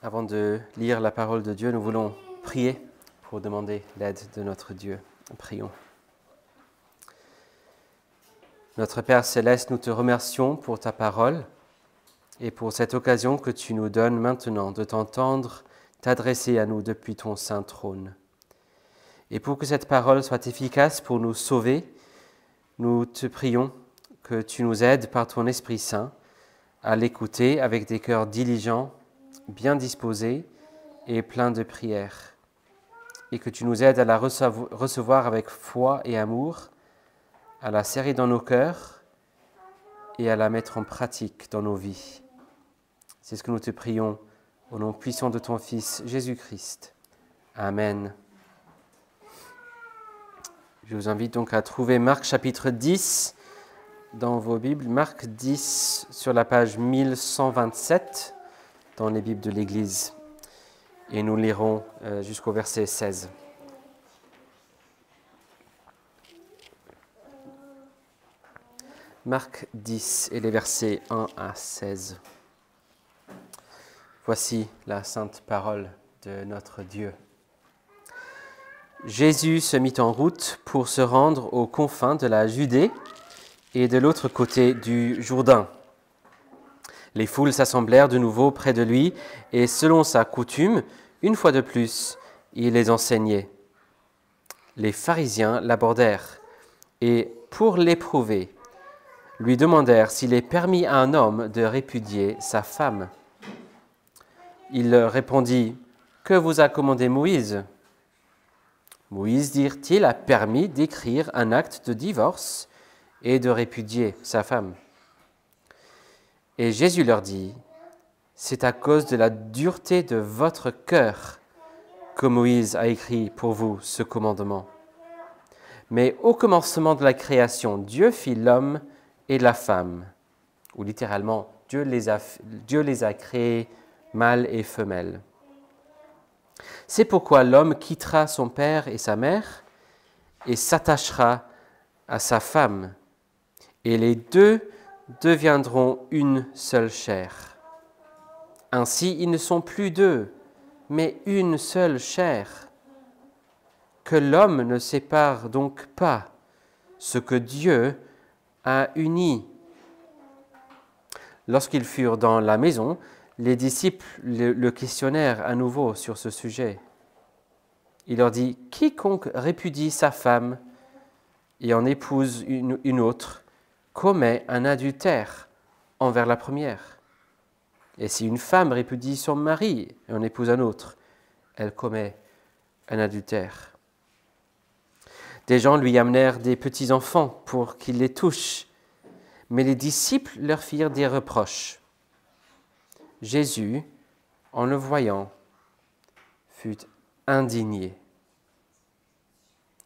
Avant de lire la parole de Dieu, nous voulons prier pour demander l'aide de notre Dieu. Prions. Notre Père Céleste, nous te remercions pour ta parole et pour cette occasion que tu nous donnes maintenant de t'entendre t'adresser à nous depuis ton saint trône. Et pour que cette parole soit efficace pour nous sauver, nous te prions que tu nous aides par ton Esprit Saint à l'écouter avec des cœurs diligents, bien disposés et pleins de prières, et que tu nous aides à la recevoir avec foi et amour, à la serrer dans nos cœurs et à la mettre en pratique dans nos vies. C'est ce que nous te prions au nom puissant de ton Fils Jésus-Christ. Amen. Je vous invite donc à trouver Marc chapitre 10 dans vos Bibles. Marc 10 sur la page 1127 dans les Bibles de l'Église. Et nous lirons jusqu'au verset 16. Marc 10 et les versets 1 à 16. Voici la sainte parole de notre Dieu. Jésus se mit en route pour se rendre aux confins de la Judée et de l'autre côté du Jourdain. Les foules s'assemblèrent de nouveau près de lui et selon sa coutume, une fois de plus, il les enseignait. Les pharisiens l'abordèrent et, pour l'éprouver, lui demandèrent s'il est permis à un homme de répudier sa femme. Il leur répondit « Que vous a commandé Moïse ?» Moïse, dirent-ils, a permis d'écrire un acte de divorce et de répudier sa femme. Et Jésus leur dit, « C'est à cause de la dureté de votre cœur que Moïse a écrit pour vous ce commandement. Mais au commencement de la création, Dieu fit l'homme et la femme. » Ou littéralement, Dieu les a créés mâle et femelle. C'est pourquoi l'homme quittera son père et sa mère et s'attachera à sa femme, et les deux deviendront une seule chair. Ainsi, ils ne sont plus deux, mais une seule chair. Que l'homme ne sépare donc pas ce que Dieu a uni. Lorsqu'ils furent dans la maison, les disciples le questionnèrent à nouveau sur ce sujet. Il leur dit, « Quiconque répudie sa femme et en épouse une autre, commet un adultère envers la première. Et si une femme répudie son mari et en épouse un autre, elle commet un adultère. » Des gens lui amenèrent des petits-enfants pour qu'il les touche, mais les disciples leur firent des reproches. Jésus, en le voyant, fut indigné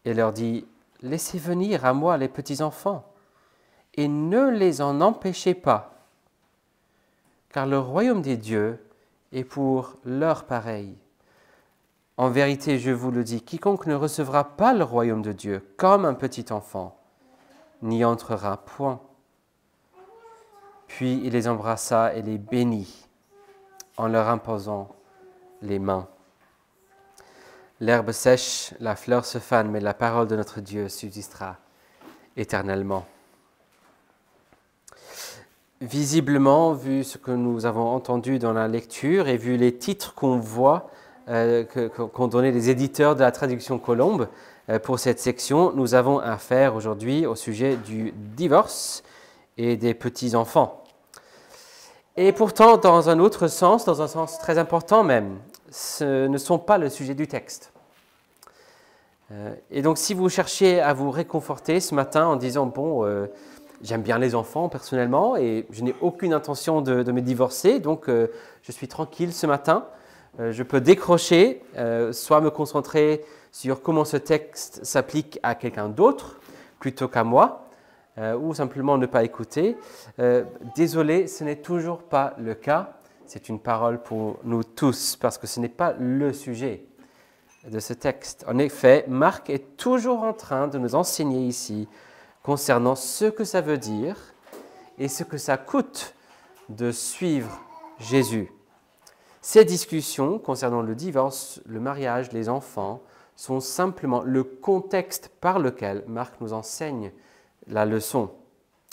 et leur dit, « Laissez venir à moi les petits-enfants et ne les en empêchez pas, car le royaume des dieux est pour leurs pareils. En vérité, je vous le dis, quiconque ne recevra pas le royaume de Dieu comme un petit enfant n'y entrera point. » Puis il les embrassa et les bénit en leur imposant les mains. L'herbe sèche, la fleur se fane, mais la parole de notre Dieu subsistera éternellement. Visiblement, vu ce que nous avons entendu dans la lecture et vu les titres qu'on voit, qu'ont donné les éditeurs de la traduction Colombe pour cette section, nous avons affaire aujourd'hui au sujet du divorce et des petits-enfants. Et pourtant, dans un autre sens, dans un sens très important même, ce ne sont pas le sujet du texte. Et donc, si vous cherchez à vous réconforter ce matin en disant « Bon, j'aime bien les enfants personnellement et je n'ai aucune intention de me divorcer, donc je suis tranquille ce matin. Je peux décrocher, soit me concentrer sur comment ce texte s'applique à quelqu'un d'autre plutôt qu'à moi, ou simplement ne pas écouter. Désolé, ce n'est toujours pas le cas. C'est une parole pour nous tous, parce que ce n'est pas le sujet de ce texte. En effet, Marc est toujours en train de nous enseigner ici concernant ce que ça veut dire et ce que ça coûte de suivre Jésus. Ces discussions concernant le divorce, le mariage, les enfants, sont simplement le contexte par lequel Marc nous enseigne la leçon.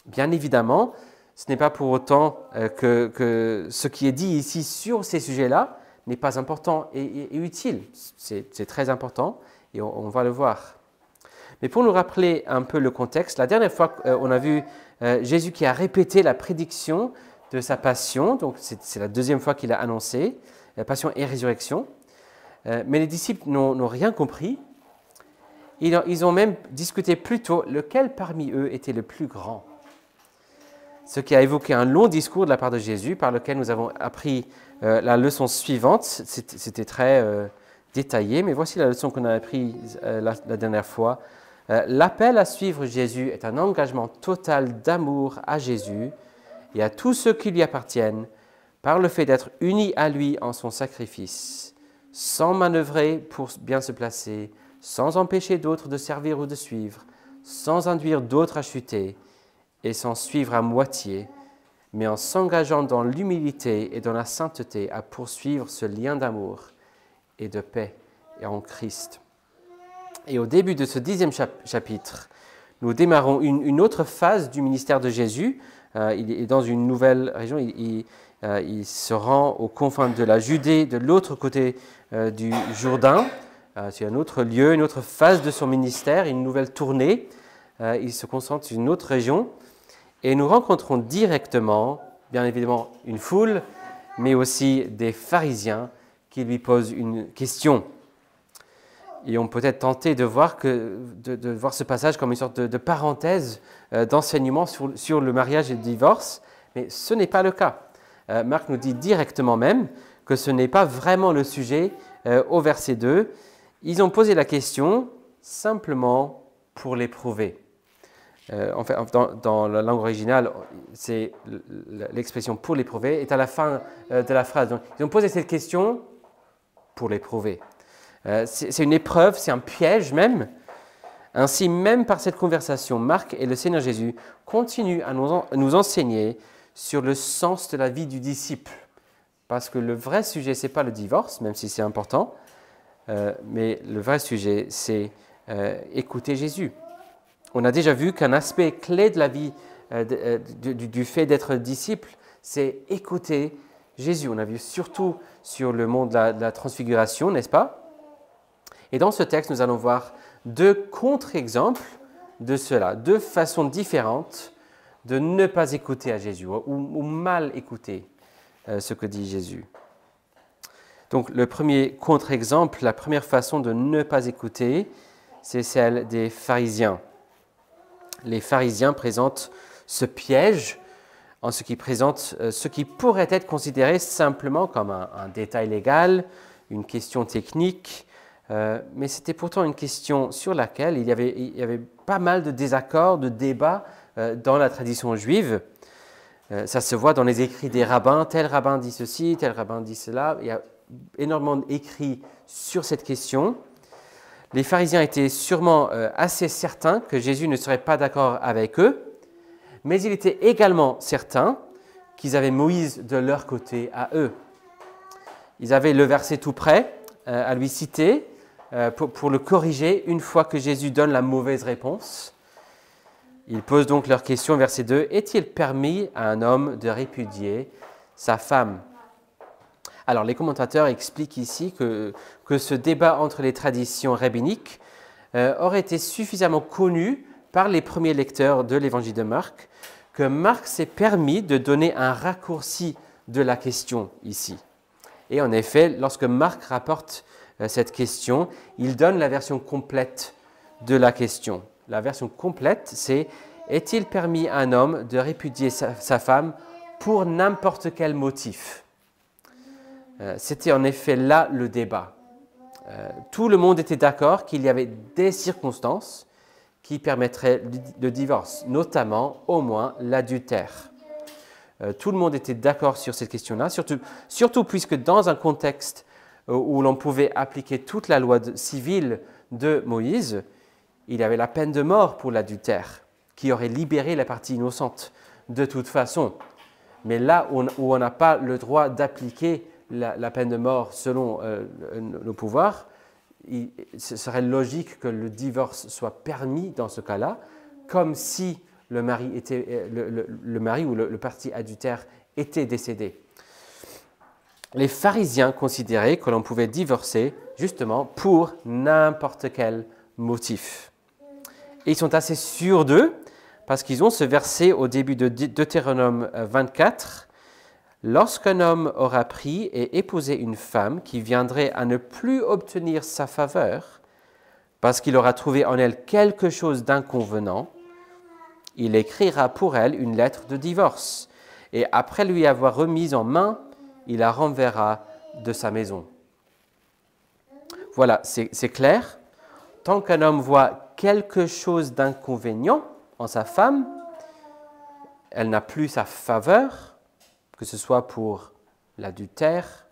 Bien évidemment, ce n'est pas pour autant que ce qui est dit ici sur ces sujets-là n'est pas important et utile. C'est très important et on va le voir. Mais pour nous rappeler un peu le contexte, la dernière fois, on a vu Jésus qui a répété la prédiction de sa passion, donc c'est la deuxième fois qu'il a annoncé, la passion et résurrection. Mais les disciples n'ont rien compris. Ils ont même discuté plus tôt lequel parmi eux était le plus grand. Ce qui a évoqué un long discours de la part de Jésus par lequel nous avons appris la leçon suivante. C'était très détaillé, mais voici la leçon qu'on a apprise la dernière fois. L'appel à suivre Jésus est un engagement total d'amour à Jésus et à tous ceux qui lui appartiennent par le fait d'être unis à lui en son sacrifice, sans manœuvrer pour bien se placer, sans empêcher d'autres de servir ou de suivre, sans induire d'autres à chuter et sans suivre à moitié, mais en s'engageant dans l'humilité et dans la sainteté à poursuivre ce lien d'amour et de paix en Christ. Et au début de ce 10e chapitre, nous démarrons une autre phase du ministère de Jésus. Il est dans une nouvelle région. Il se rend aux confins de la Judée, de l'autre côté du Jourdain. C'est un autre lieu, une autre phase de son ministère, une nouvelle tournée. Il se concentre sur une autre région. Et nous rencontrons directement, bien évidemment, une foule, mais aussi des pharisiens qui lui posent une question. Et on peut être tenté de voir ce passage comme une sorte de parenthèse d'enseignement sur le mariage et le divorce, mais ce n'est pas le cas. Marc nous dit directement même que ce n'est pas vraiment le sujet au verset 2. Ils ont posé la question simplement pour l'éprouver. En fait, dans la langue originale, c'est l'expression « pour l'éprouver » est à la fin de la phrase. Donc, ils ont posé cette question pour l'éprouver. C'est une épreuve, c'est un piège même. Ainsi, même par cette conversation, Marc et le Seigneur Jésus continuent à nous enseigner sur le sens de la vie du disciple. Parce que le vrai sujet, ce n'est pas le divorce, même si c'est important, mais le vrai sujet, c'est écouter Jésus. On a déjà vu qu'un aspect clé de la vie du fait d'être disciple, c'est écouter Jésus. On a vu surtout sur le mont de la transfiguration, n'est-ce pas? Et dans ce texte, nous allons voir deux contre-exemples de cela, deux façons différentes de ne pas écouter à Jésus ou mal écouter ce que dit Jésus. Donc le premier contre-exemple, la première façon de ne pas écouter, c'est celle des pharisiens. Les pharisiens présentent ce piège en ce qui présente ce qui pourrait être considéré simplement comme un détail légal, une question technique, mais c'était pourtant une question sur laquelle il y avait pas mal de désaccords, de débats dans la tradition juive. Ça se voit dans les écrits des rabbins, tel rabbin dit ceci, tel rabbin dit cela. Il y a énormément d'écrits sur cette question. Les pharisiens étaient sûrement assez certains que Jésus ne serait pas d'accord avec eux, mais ils étaient également certains qu'ils avaient Moïse de leur côté à eux. Ils avaient le verset tout prêt à lui citer pour le corriger une fois que Jésus donne la mauvaise réponse. Ils posent donc leur question, verset 2, « Est-il permis à un homme de répudier sa femme ?» Alors, les commentateurs expliquent ici que ce débat entre les traditions rabbiniques aurait été suffisamment connu par les premiers lecteurs de l'évangile de Marc, que Marc s'est permis de donner un raccourci de la question ici. Et en effet, lorsque Marc rapporte cette question, il donne la version complète de la question. La version complète, c'est « Est-il permis à un homme de répudier sa femme pour n'importe quel motif ?» C'était en effet là le débat. Tout le monde était d'accord qu'il y avait des circonstances qui permettraient le divorce, notamment au moins l'adultère. Tout le monde était d'accord sur cette question-là, surtout puisque dans un contexte où l'on pouvait appliquer toute la loi civile de Moïse, il y avait la peine de mort pour l'adultère, qui aurait libéré la partie innocente de toute façon. Mais là où on n'a pas le droit d'appliquer la peine de mort selon nos pouvoirs, ce serait logique que le divorce soit permis dans ce cas-là, comme si le mari ou le parti adultère était décédé. Les pharisiens considéraient que l'on pouvait divorcer justement pour n'importe quel motif. Et ils sont assez sûrs d'eux parce qu'ils ont ce verset au début de Deutéronome 24. « Lorsqu'un homme aura pris et épousé une femme qui viendrait à ne plus obtenir sa faveur parce qu'il aura trouvé en elle quelque chose d'inconvenant, il écrira pour elle une lettre de divorce et après lui avoir remise en main, il la renverra de sa maison. » Voilà, c'est clair. Tant qu'un homme voit quelque chose d'inconvénient en sa femme, elle n'a plus sa faveur, que ce soit pour l'adultère,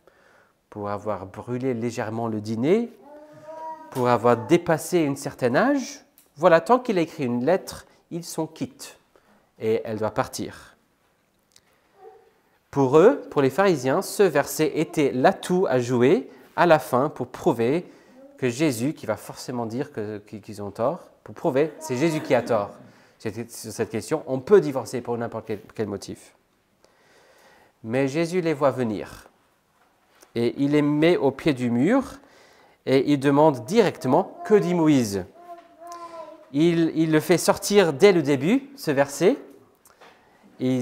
pour avoir brûlé légèrement le dîner, pour avoir dépassé un certain âge. Voilà, tant qu'il a écrit une lettre, ils sont quittes et elle doit partir. Pour eux, pour les pharisiens, ce verset était l'atout à jouer à la fin pour prouver que Jésus, qui va forcément dire qu'ils ont tort, pour prouver que c'est Jésus qui a tort sur cette question. On peut divorcer pour n'importe quel motif. Mais Jésus les voit venir et il les met au pied du mur et il demande directement « Que dit Moïse ?» Il le fait sortir dès le début, ce verset. Et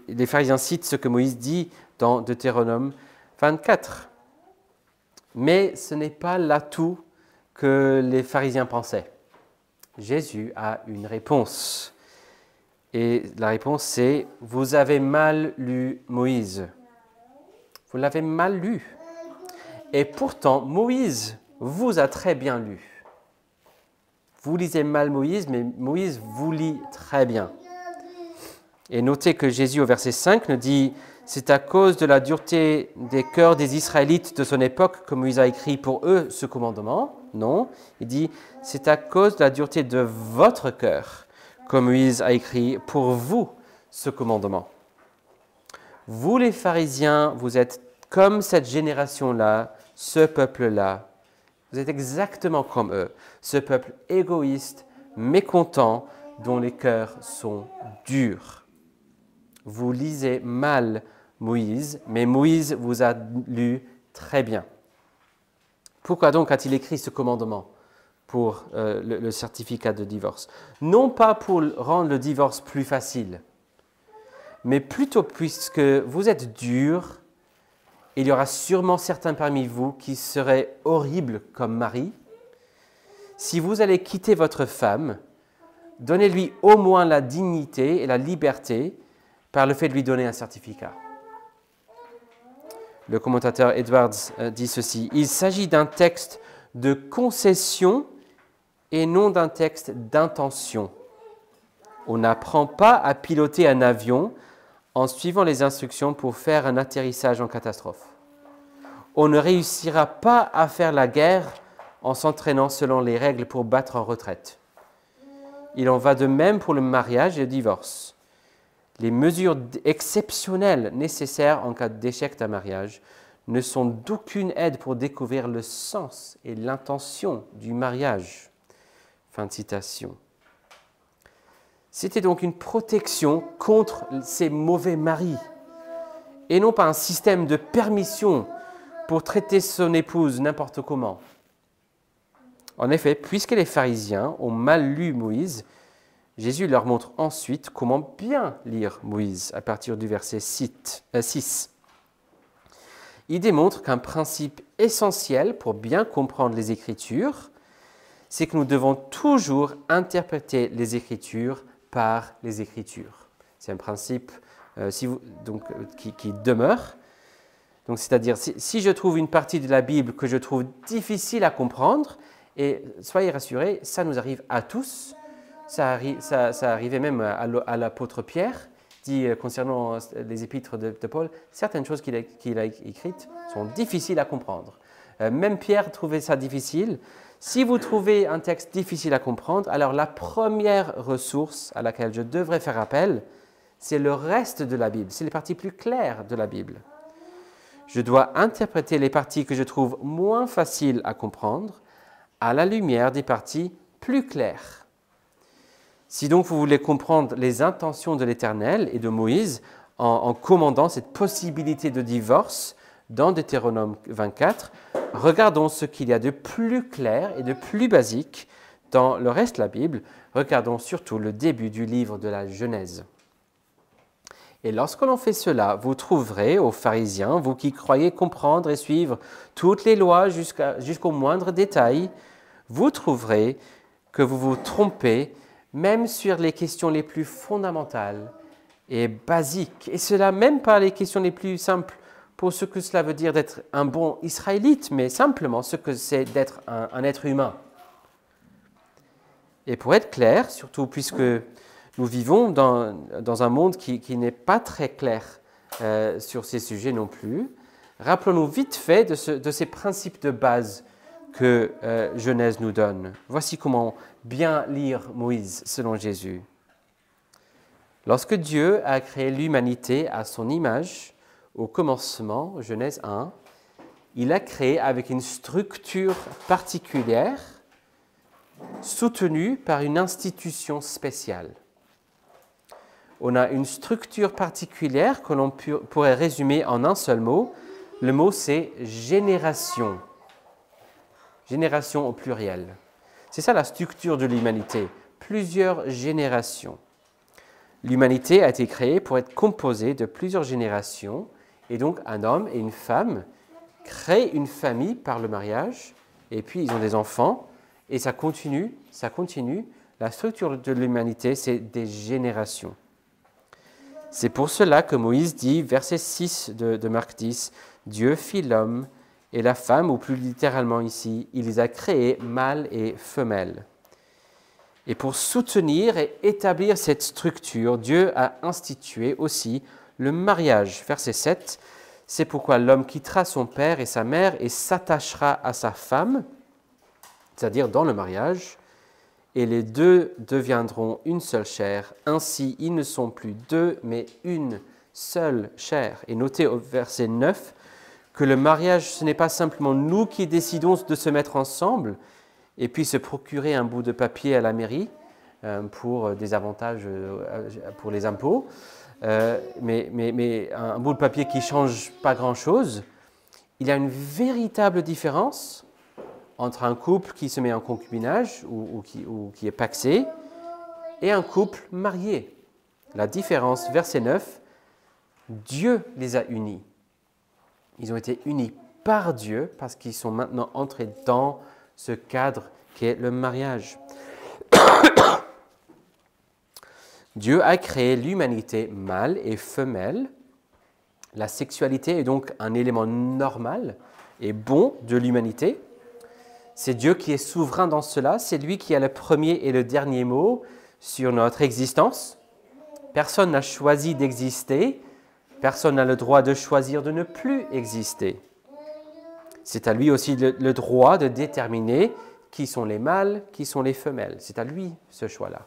les pharisiens citent ce que Moïse dit dans Deutéronome 24. Mais ce n'est pas l'atout que les pharisiens pensaient. Jésus a une réponse. Et la réponse c'est « Vous avez mal lu Moïse. Vous l'avez mal lu. Et pourtant, Moïse vous a très bien lu. Vous lisez mal Moïse, mais Moïse vous lit très bien. » Et notez que Jésus, au verset 5, nous dit « C'est à cause de la dureté des cœurs des Israélites de son époque que Moïse a écrit pour eux ce commandement. » Non, il dit « C'est à cause de la dureté de votre cœur que Moïse a écrit pour vous ce commandement. » Vous les pharisiens, vous êtes comme cette génération-là, ce peuple-là. Vous êtes exactement comme eux, ce peuple égoïste, mécontent, dont les cœurs sont durs. Vous lisez mal Moïse, mais Moïse vous a lu très bien. Pourquoi donc a-t-il écrit ce commandement pour le certificat de divorce? Non pas pour rendre le divorce plus facile, mais plutôt puisque vous êtes durs, il y aura sûrement certains parmi vous qui seraient horribles comme mari. Si vous allez quitter votre femme, donnez-lui au moins la dignité et la liberté par le fait de lui donner un certificat. Le commentateur Edwards dit ceci: « Il s'agit d'un texte de concession et non d'un texte d'intention. On n'apprend pas à piloter un avion en suivant les instructions pour faire un atterrissage en catastrophe. On ne réussira pas à faire la guerre en s'entraînant selon les règles pour battre en retraite. Il en va de même pour le mariage et le divorce. Les mesures exceptionnelles nécessaires en cas d'échec d'un mariage ne sont d'aucune aide pour découvrir le sens et l'intention du mariage. » Fin de citation. C'était donc une protection contre ces mauvais maris et non pas un système de permission pour traiter son épouse n'importe comment. En effet, puisque les pharisiens ont mal lu Moïse, Jésus leur montre ensuite comment bien lire Moïse à partir du verset 6. Il démontre qu'un principe essentiel pour bien comprendre les Écritures, c'est que nous devons toujours interpréter les Écritures par les Écritures. C'est un principe qui demeure. Donc, c'est-à-dire, si je trouve une partie de la Bible que je trouve difficile à comprendre, et soyez rassurés, ça nous arrive à tous. Ça arrivait même à l'apôtre Pierre, dit concernant les épîtres de Paul, certaines choses qu'il a écrites sont difficiles à comprendre. Même Pierre trouvait ça difficile. Si vous trouvez un texte difficile à comprendre, alors la première ressource à laquelle je devrais faire appel, c'est le reste de la Bible, c'est les parties plus claires de la Bible. je dois interpréter les parties que je trouve moins faciles à comprendre à la lumière des parties plus claires. Si donc vous voulez comprendre les intentions de l'Éternel et de Moïse en commandant cette possibilité de divorce dans Deutéronome 24, regardons ce qu'il y a de plus clair et de plus basique dans le reste de la Bible. Regardons surtout le début du livre de la Genèse. Et lorsque l'on fait cela, vous trouverez aux pharisiens, vous qui croyez comprendre et suivre toutes les lois jusqu'au moindre détail, vous trouverez que vous vous trompez même sur les questions les plus fondamentales et basiques, et cela même pas les questions les plus simples pour ce que cela veut dire d'être un bon Israélite, mais simplement ce que c'est d'être un être humain. Et pour être clair, surtout puisque nous vivons dans un monde qui n'est pas très clair sur ces sujets non plus, rappelons-nous vite fait de ces principes de base que Genèse nous donne. Voici comment bien lire Moïse selon Jésus. Lorsque Dieu a créé l'humanité à son image, au commencement, Genèse 1, il a créé avec une structure particulière, soutenue par une institution spéciale. On a une structure particulière que l'on pourrait résumer en un seul mot. Le mot, c'est génération. Génération au pluriel. C'est ça la structure de l'humanité. Plusieurs générations. L'humanité a été créée pour être composée de plusieurs générations. Et donc, un homme et une femme créent une famille par le mariage. Et puis, ils ont des enfants. Et ça continue. La structure de l'humanité, c'est des générations. C'est pour cela que Moïse dit, verset 6 de Marc 10, « Dieu fit l'homme et la femme, ou plus littéralement ici, il les a créés mâles et femelles. » Et pour soutenir et établir cette structure, Dieu a institué aussi le mariage. Verset 7, « C'est pourquoi l'homme quittera son père et sa mère et s'attachera à sa femme, c'est-à-dire dans le mariage, et les deux deviendront une seule chair. Ainsi, ils ne sont plus deux, mais une seule chair. » Et notez au verset 9 que le mariage, ce n'est pas simplement nous qui décidons de se mettre ensemble et puis se procurer un bout de papier à la mairie pour des avantages pour les impôts, mais un bout de papier qui ne change pas grand-chose. Il y a une véritable différence entre un couple qui se met en concubinage ou qui est pacsé et un couple marié. La différence, verset 9, Dieu les a unis. Ils ont été unis par Dieu parce qu'ils sont maintenant entrés dans ce cadre qui est le mariage. Dieu a créé l'humanité mâle et femelle. La sexualité est donc un élément normal et bon de l'humanité. C'est Dieu qui est souverain dans cela, c'est lui qui a le premier et le dernier mot sur notre existence. Personne n'a choisi d'exister, personne n'a le droit de choisir de ne plus exister. C'est à lui aussi le droit de déterminer qui sont les mâles, qui sont les femelles. C'est à lui ce choix-là.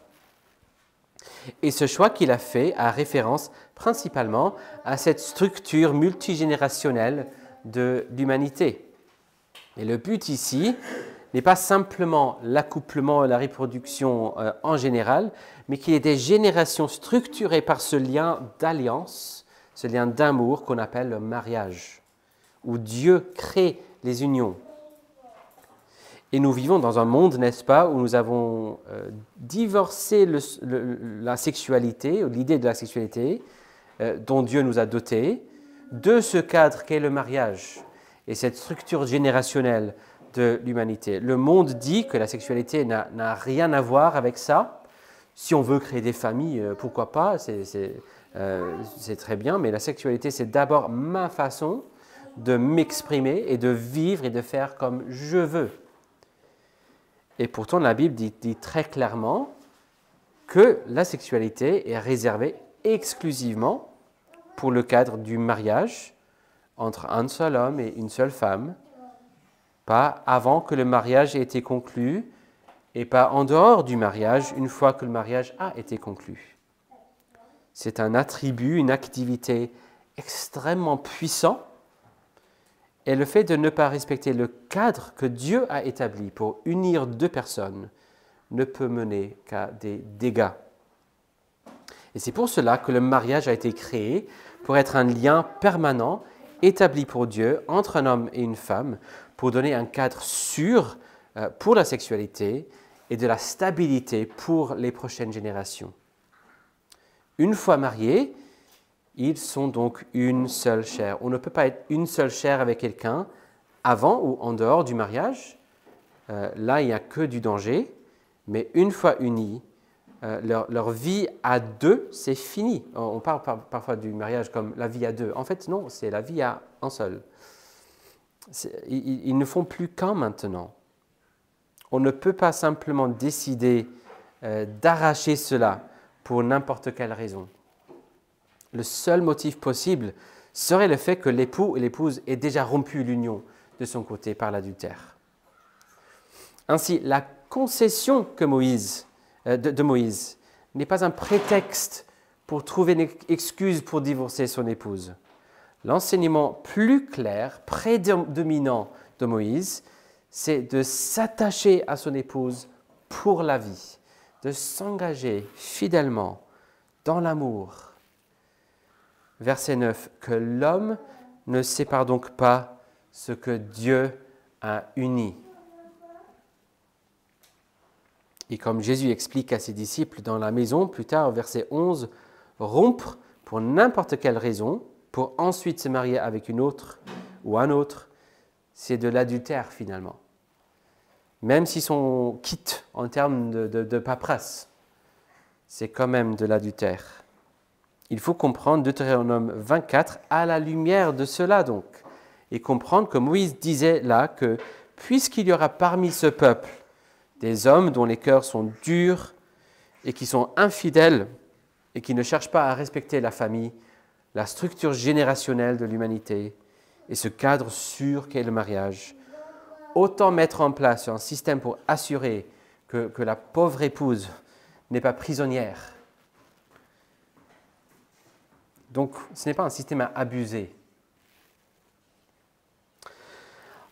Et ce choix qu'il a fait a référence principalement à cette structure multigénérationnelle de l'humanité. Et le but ici n'est pas simplement l'accouplement et la reproduction en général, mais qu'il y ait des générations structurées par ce lien d'alliance, ce lien d'amour qu'on appelle le mariage, où Dieu crée les unions. Et nous vivons dans un monde, n'est-ce pas, où nous avons divorcé la sexualité, ou l'idée de la sexualité, dont Dieu nous a dotés, de ce cadre qu'est le mariage et cette structure générationnelle de l'humanité. Le monde dit que la sexualité n'a rien à voir avec ça. Si on veut créer des familles, pourquoi pas, c'est très bien, mais la sexualité, c'est d'abord ma façon de m'exprimer et de vivre et de faire comme je veux. Et pourtant, la Bible dit très clairement que la sexualité est réservée exclusivement pour le cadre du mariage entre un seul homme et une seule femme, pas avant que le mariage ait été conclu et pas en dehors du mariage une fois que le mariage a été conclu. C'est un attribut, une activité extrêmement puissant Et le fait de ne pas respecter le cadre que Dieu a établi pour unir deux personnes ne peut mener qu'à des dégâts. Et c'est pour cela que le mariage a été créé, pour être un lien permanent, établi pour Dieu, entre un homme et une femme, pour donner un cadre sûr pour la sexualité et de la stabilité pour les prochaines générations. Une fois mariés, ils sont donc une seule chair. On ne peut pas être une seule chair avec quelqu'un avant ou en dehors du mariage. Là, il n'y a que du danger. Mais une fois unis, leur vie à deux, c'est fini. On parle parfois du mariage comme la vie à deux. En fait, non, c'est la vie à un seul. Ils ne font plus qu'un maintenant. On ne peut pas simplement décider d'arracher cela pour n'importe quelle raison. Le seul motif possible serait le fait que l'époux et l'épouse aient déjà rompu l'union de son côté par l'adultère. Ainsi, la concession de Moïse n'est pas un prétexte pour trouver une excuse pour divorcer son épouse. L'enseignement plus clair, prédominant de Moïse, c'est de s'attacher à son épouse pour la vie, de s'engager fidèlement dans l'amour. Verset 9, que l'homme ne sépare donc pas ce que Dieu a uni. Et comme Jésus explique à ses disciples dans la maison, plus tard, verset 11, rompre pour n'importe quelle raison, pour ensuite se marier avec une autre ou un autre, c'est de l'adultère finalement. Même s'ils sont quittes en termes de paperasse, c'est quand même de l'adultère. Il faut comprendre Deutéronome 24 à la lumière de cela donc, et comprendre que Moïse disait là que puisqu'il y aura parmi ce peuple des hommes dont les cœurs sont durs et qui sont infidèles et qui ne cherchent pas à respecter la famille, la structure générationnelle de l'humanité et ce cadre sûr qu'est le mariage, autant mettre en place un système pour assurer que la pauvre épouse n'est pas prisonnière. Donc, ce n'est pas un système à abuser.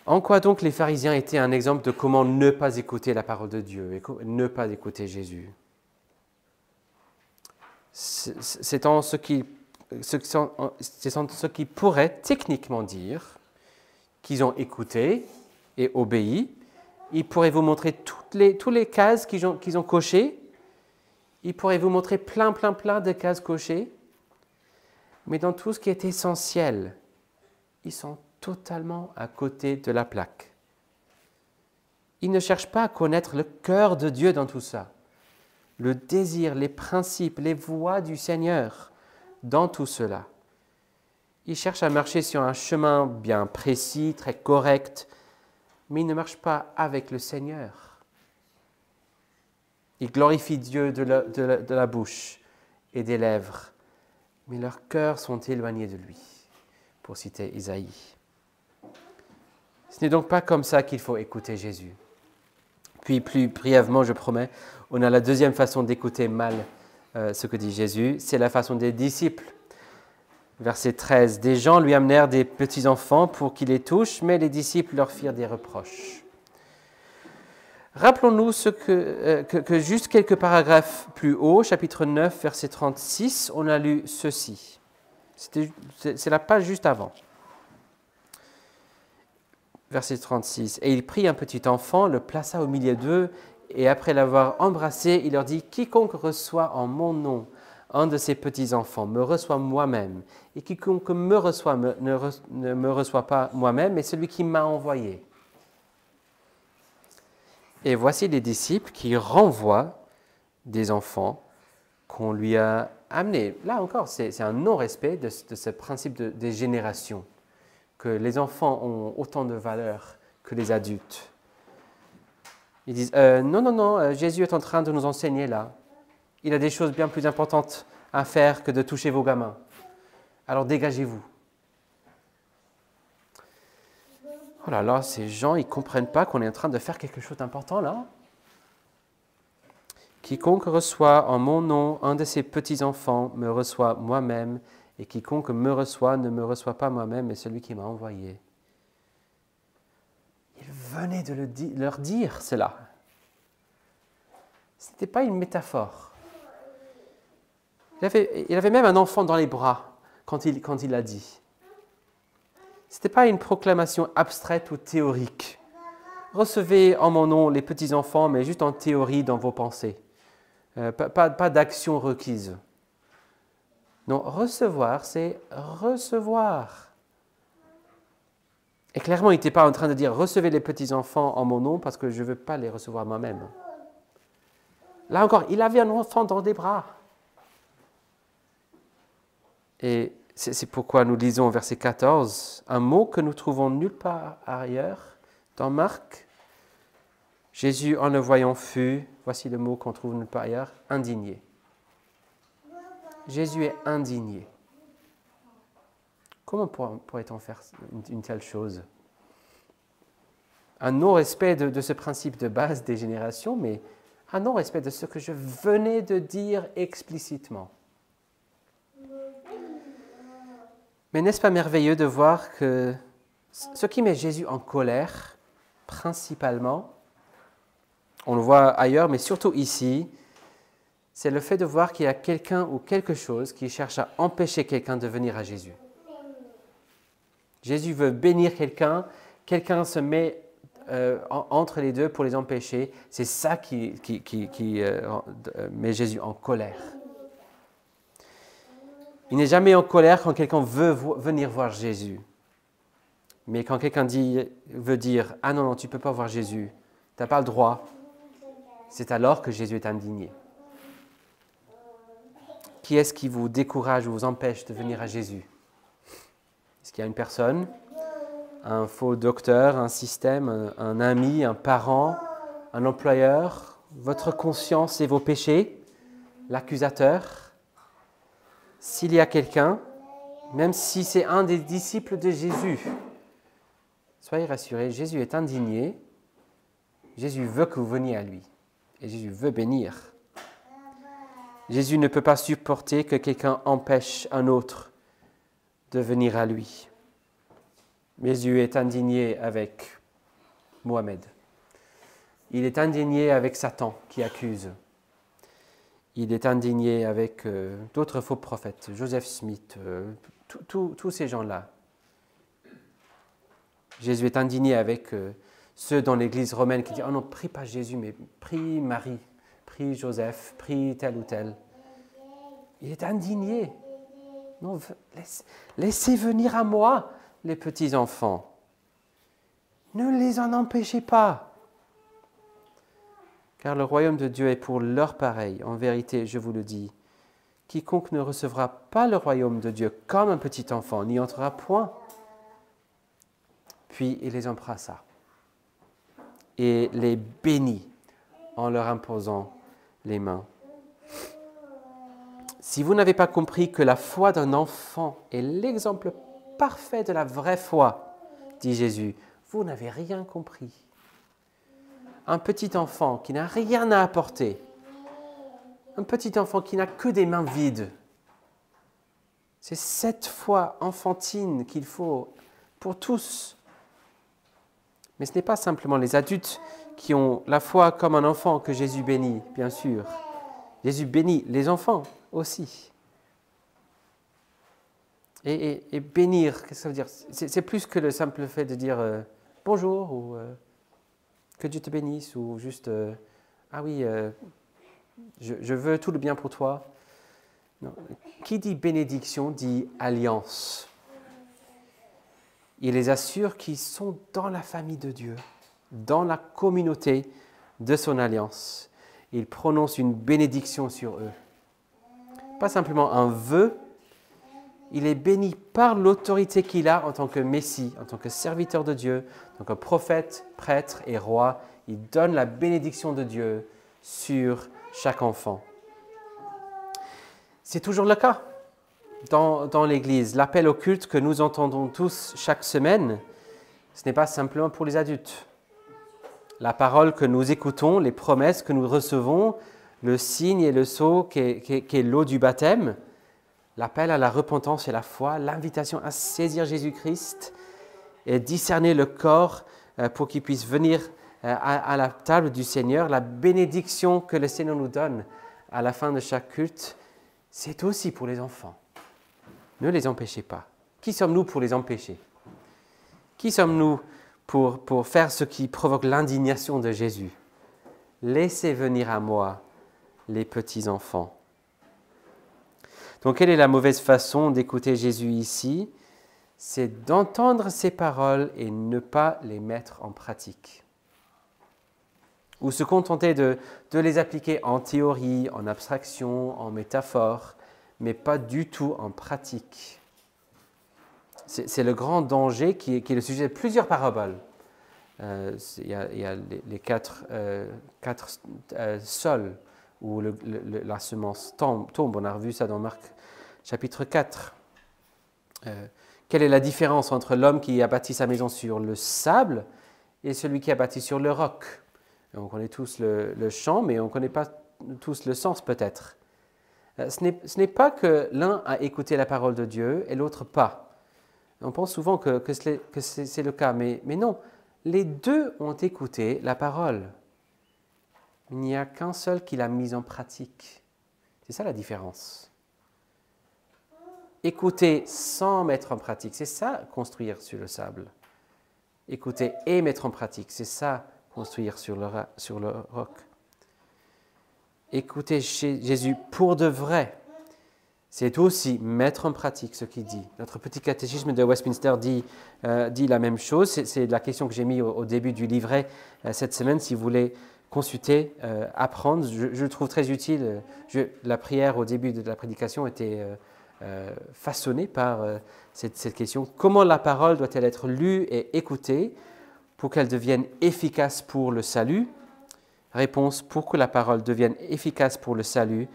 En quoi donc les pharisiens étaient un exemple de comment ne pas écouter la parole de Dieu et ne pas écouter Jésus? C'est en ce qui pourrait techniquement dire qu'ils ont écouté et obéi. Ils pourraient vous montrer toutes les cases qu'ils ont cochées. Ils pourraient vous montrer plein de cases cochées. Mais dans tout ce qui est essentiel, ils sont totalement à côté de la plaque. Ils ne cherchent pas à connaître le cœur de Dieu dans tout ça, le désir, les principes, les voies du Seigneur dans tout cela. Ils cherchent à marcher sur un chemin bien précis, très correct, mais ils ne marchent pas avec le Seigneur. Ils glorifient Dieu de la bouche et des lèvres, mais leurs cœurs sont éloignés de lui, pour citer Isaïe. Ce n'est donc pas comme ça qu'il faut écouter Jésus. Puis, plus brièvement, je promets, on a la deuxième façon d'écouter mal ce que dit Jésus, c'est la façon des disciples. Verset 13, « Des gens lui amenèrent des petits-enfants pour qu'il les touche, mais les disciples leur firent des reproches. » Rappelons-nous que juste quelques paragraphes plus haut, chapitre 9, verset 36, on a lu ceci. C'est la page juste avant. Verset 36. « Et il prit un petit enfant, le plaça au milieu d'eux, et après l'avoir embrassé, il leur dit, « Quiconque reçoit en mon nom un de ces petits-enfants me reçoit moi-même, et quiconque me reçoit ne me reçoit pas moi-même, mais celui qui m'a envoyé. » Et voici les disciples qui renvoient des enfants qu'on lui a amenés. Là encore, c'est un non-respect de ce principe des générations, que les enfants ont autant de valeur que les adultes. Ils disent non, Jésus est en train de nous enseigner là. Il a des choses bien plus importantes à faire que de toucher vos gamins. Alors dégagez-vous. Oh là là, ces gens, ils ne comprennent pas qu'on est en train de faire quelque chose d'important là. Quiconque reçoit en mon nom un de ces petits-enfants me reçoit moi-même, et quiconque me reçoit ne me reçoit pas moi-même, mais celui qui m'a envoyé. venait de leur dire cela. Ce n'était pas une métaphore. Il avait même un enfant dans les bras quand il l'a dit. Ce n'était pas une proclamation abstraite ou théorique. Recevez en mon nom les petits-enfants, mais juste en théorie dans vos pensées. Pas d'action requise. Non, recevoir, c'est recevoir. Et clairement, il n'était pas en train de dire « recevez les petits-enfants en mon nom parce que je ne veux pas les recevoir moi-même ». Là encore, il avait un enfant dans des bras. Et c'est pourquoi nous lisons au verset 14 un mot que nous trouvons nulle part ailleurs dans Marc. Jésus, en le voyant, fut, voici le mot qu'on trouve nulle part ailleurs, indigné. Jésus est indigné. Comment pourrait-on faire une telle chose? Un non-respect de ce principe de base des générations, mais un non-respect de ce que je venais de dire explicitement. Mais n'est-ce pas merveilleux de voir que ce qui met Jésus en colère, principalement, on le voit ailleurs, mais surtout ici, c'est le fait de voir qu'il y a quelqu'un ou quelque chose qui cherche à empêcher quelqu'un de venir à Jésus. Jésus veut bénir quelqu'un, quelqu'un se met entre les deux pour les empêcher. C'est ça qui met Jésus en colère. Il n'est jamais en colère quand quelqu'un veut venir voir Jésus. Mais quand quelqu'un veut dire « Ah non, non, tu ne peux pas voir Jésus, tu n'as pas le droit », c'est alors que Jésus est indigné. Qui est-ce qui vous décourage ou vous empêche de venir à Jésus? Est-ce qu'il y a une personne, un faux docteur, un système, un ami, un parent, un employeur, votre conscience et vos péchés, l'accusateur? S'il y a quelqu'un, même si c'est un des disciples de Jésus, soyez rassurés, Jésus est indigné, Jésus veut que vous veniez à lui et Jésus veut bénir. Jésus ne peut pas supporter que quelqu'un empêche un autre de venir à lui. Jésus est indigné avec Mohamed. Il est indigné avec Satan qui accuse. Il est indigné avec d'autres faux prophètes, Joseph Smith, tous ces gens-là. Jésus est indigné avec ceux dans l'Église romaine qui disent « Oh non, prie pas Jésus, mais prie Marie, prie Joseph, prie tel ou tel. » Il est indigné. Non, laissez venir à moi les petits-enfants. Ne les en empêchez pas. Car le royaume de Dieu est pour leurs pareils. En vérité, je vous le dis, quiconque ne recevra pas le royaume de Dieu comme un petit enfant n'y entrera point. Puis il les embrassa et les bénit en leur imposant les mains. Si vous n'avez pas compris que la foi d'un enfant est l'exemple parfait de la vraie foi, dit Jésus, vous n'avez rien compris. Un petit enfant qui n'a rien à apporter, un petit enfant qui n'a que des mains vides. C'est cette foi enfantine qu'il faut pour tous. Mais ce n'est pas simplement les adultes qui ont la foi comme un enfant que Jésus bénit, bien sûr. Jésus bénit les enfants aussi. Et bénir, qu'est-ce que ça veut dire? C'est plus que le simple fait de dire bonjour ou que Dieu te bénisse ou juste ah oui, je veux tout le bien pour toi. Non. Qui dit bénédiction dit alliance. Il les assure qu'ils sont dans la famille de Dieu, dans la communauté de son alliance. Il prononce une bénédiction sur eux. Pas simplement un vœu, il est béni par l'autorité qu'il a en tant que Messie, en tant que serviteur de Dieu, en tant que prophète, prêtre et roi. Il donne la bénédiction de Dieu sur chaque enfant. C'est toujours le cas dans l'Église. L'appel au culte que nous entendons tous chaque semaine, ce n'est pas simplement pour les adultes. La parole que nous écoutons, les promesses que nous recevons, le signe et le sceau qu'est l'eau du baptême, l'appel à la repentance et la foi, l'invitation à saisir Jésus-Christ et discerner le corps pour qu'ils puissent venir à la table du Seigneur. La bénédiction que le Seigneur nous donne à la fin de chaque culte, c'est aussi pour les enfants. Ne les empêchez pas. Qui sommes-nous pour les empêcher? Qui sommes-nous pour faire ce qui provoque l'indignation de Jésus? Laissez venir à moi les petits-enfants. Donc, quelle est la mauvaise façon d'écouter Jésus ici? C'est d'entendre ses paroles et ne pas les mettre en pratique. Ou se contenter de les appliquer en théorie, en abstraction, en métaphore, mais pas du tout en pratique. C'est le grand danger qui est le sujet de plusieurs paraboles. Il y a les quatre sols où la semence tombe. On a revu ça dans Marc chapitre 4. Quelle est la différence entre l'homme qui a bâti sa maison sur le sable et celui qui a bâti sur le roc? On connaît tous le chant, mais on ne connaît pas tous le sens peut-être. Ce n'est pas que l'un a écouté la parole de Dieu et l'autre pas. On pense souvent que c'est le cas, mais non. Les deux ont écouté la parole. Il n'y a qu'un seul qui l'a mise en pratique. C'est ça la différence. Écouter sans mettre en pratique, c'est ça construire sur le sable. Écouter et mettre en pratique, c'est ça construire sur le roc. Écouter Jésus pour de vrai, c'est aussi mettre en pratique ce qu'il dit. Notre petit catéchisme de Westminster dit la même chose. C'est la question que j'ai mise au début du livret cette semaine. Si vous voulez consulter, apprendre, je le trouve très utile. La prière au début de la prédication était façonnée par cette question. Comment la parole doit-elle être lue et écoutée pour qu'elle devienne efficace pour le salut? Réponse: pour que la parole devienne efficace pour le salut,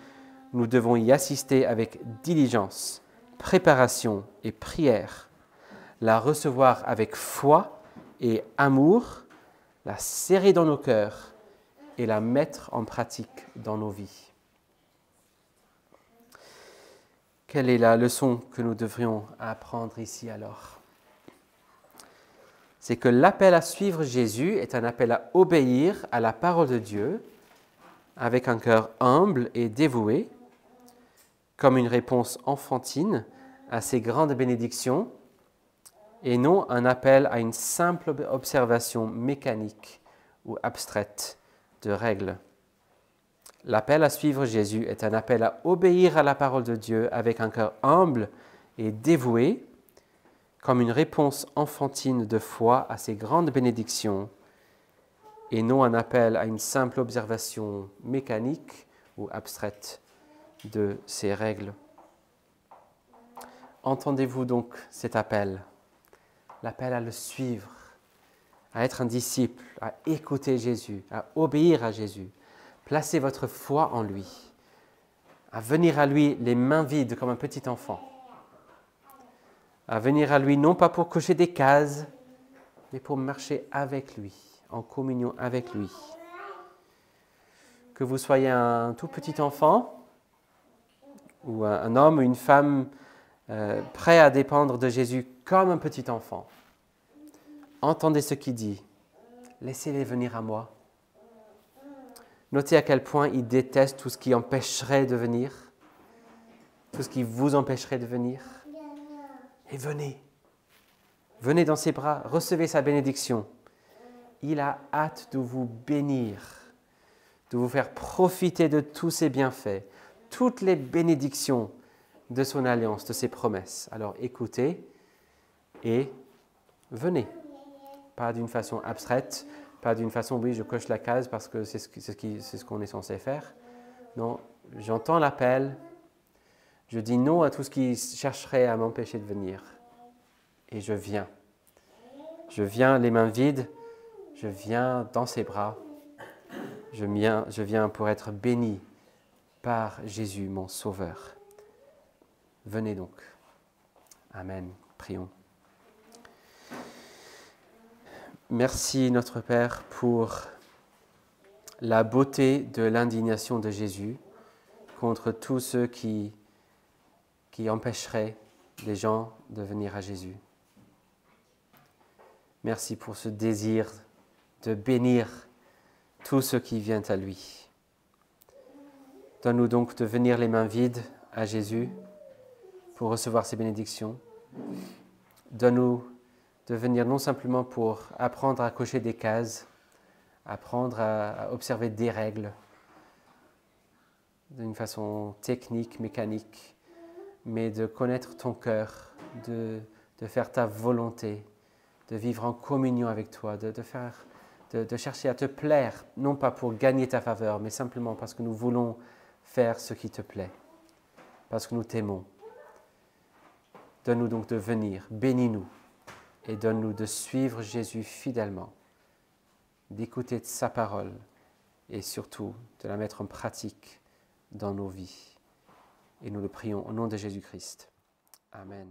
nous devons y assister avec diligence, préparation et prière, la recevoir avec foi et amour, la serrer dans nos cœurs et la mettre en pratique dans nos vies. Quelle est la leçon que nous devrions apprendre ici alors? C'est que l'appel à suivre Jésus est un appel à obéir à la parole de Dieu avec un cœur humble et dévoué, comme une réponse enfantine à ses grandes bénédictions, et non un appel à une simple observation mécanique ou abstraite de règles. L'appel à suivre Jésus est un appel à obéir à la parole de Dieu avec un cœur humble et dévoué, comme une réponse enfantine de foi à ses grandes bénédictions, et non un appel à une simple observation mécanique ou abstraite de ces règles. Entendez-vous donc cet appel? L'appel à le suivre, à être un disciple, à écouter Jésus, à obéir à Jésus. Placez votre foi en lui, à venir à lui les mains vides comme un petit enfant, à venir à lui non pas pour cocher des cases, mais pour marcher avec lui, en communion avec lui. Que vous soyez un tout petit enfant, ou un homme ou une femme prêt à dépendre de Jésus comme un petit enfant, entendez ce qu'il dit. Laissez-les venir à moi. Notez à quel point il déteste tout ce qui empêcherait de venir, tout ce qui vous empêcherait de venir. Et venez. Venez dans ses bras, recevez sa bénédiction. Il a hâte de vous bénir, de vous faire profiter de tous ses bienfaits, toutes les bénédictions de son alliance, de ses promesses. Alors écoutez et venez. Pas d'une façon abstraite, pas d'une façon, oui, je coche la case parce que c'est ce qu'on est censé faire. Non, j'entends l'appel, je dis non à tout ce qui chercherait à m'empêcher de venir. Et je viens. Je viens les mains vides, je viens dans ses bras, je viens pour être béni par Jésus, mon Sauveur. Venez donc. Amen. Prions. Merci notre Père pour la beauté de l'indignation de Jésus contre tous ceux qui empêcheraient les gens de venir à Jésus. Merci pour ce désir de bénir tous ceux qui viennent à lui. Donne-nous donc de venir les mains vides à Jésus pour recevoir ses bénédictions. Donne-nous de venir non simplement pour apprendre à cocher des cases, apprendre à observer des règles d'une façon technique, mécanique, mais de connaître ton cœur, de faire ta volonté, de vivre en communion avec toi, de chercher à te plaire, non pas pour gagner ta faveur, mais simplement parce que nous voulons faire ce qui te plaît, parce que nous t'aimons. Donne-nous donc de venir, bénis-nous, et donne-nous de suivre Jésus fidèlement, d'écouter sa parole, et surtout de la mettre en pratique dans nos vies. Et nous le prions au nom de Jésus-Christ. Amen.